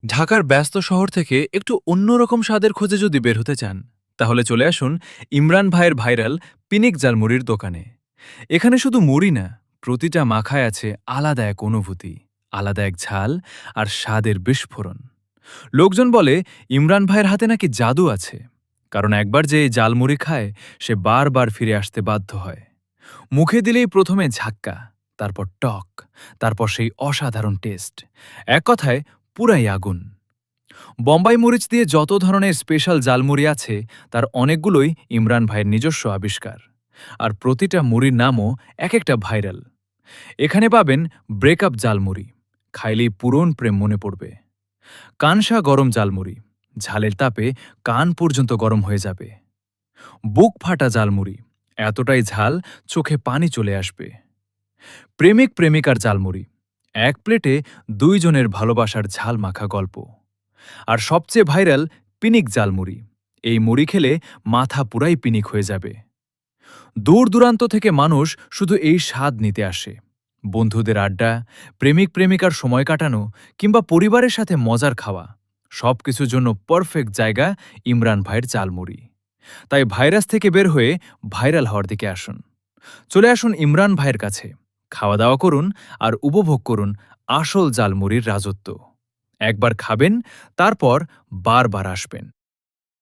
ঢাকার ব্যস্ত শহর থেকে একটু অন্যরকম স্বাদের খোঁজে যদি বের হতে চান, তাহলে চলে আসুন ইমরান ভাইয়ের ভাইরাল পিনিক জাল মুড়ির দোকানে। এখানে শুধু মুড়ি না, প্রতিটা মাখায় আছে আলাদা এক অনুভূতি, আলাদা এক ঝাল আর স্বাদের বিস্ফোরণ। লোকজন বলে ইমরান ভাইয়ের হাতে নাকি জাদু আছে, কারণ একবার যে এই জালমুড়ি খায় সে বারবার ফিরে আসতে বাধ্য হয়। মুখে দিলেই প্রথমে ঝাক্কা, তারপর টক, তারপর সেই অসাধারণ টেস্ট। এক কথায় পুরাই আগুন। বোম্বাই মরিচ দিয়ে যত ধরনের স্পেশাল জালমুড়ি আছে তার অনেকগুলোই ইমরান ভাইয়ের নিজস্ব আবিষ্কার। আর প্রতিটা মুড়ির নামও এক একটা ভাইরাল। এখানে পাবেন ব্রেকআপ জালমুড়ি, খাইলেই পুরন প্রেম মনে পড়বে। কানসা গরম জালমুড়ি, ঝালের তাপে কান পর্যন্ত গরম হয়ে যাবে। বুক ফাটা জালমুড়ি, এতটাই ঝাল চোখে পানি চলে আসবে। প্রেমিক প্রেমিকার জালমুড়ি, এক প্লেটে দুইজনের ভালোবাসার ঝাল মাখা গল্প। আর সবচেয়ে ভাইরাল পিনিক জালমুড়ি, এই মুড়ি খেলে মাথা পুরাই পিনিক হয়ে যাবে। দূর দূরান্ত থেকে মানুষ শুধু এই স্বাদ নিতে আসে। বন্ধুদের আড্ডা, প্রেমিক প্রেমিকার সময় কাটানো কিংবা পরিবারের সাথে মজার খাওয়া, সবকিছুর জন্য পারফেক্ট জায়গা ইমরান ভাইয়ের জালমুড়ি। তাই ভাইরাস থেকে বের হয়ে ভাইরাল হওয়ার দিকে আসুন। চলে আসুন ইমরান ভাইয়ের কাছে, খাওয়া দাওয়া করুন আর উপভোগ করুন আসল জালমুড়ির রাজত্ব। একবার খাবেন, তারপর বারবার আসবেন।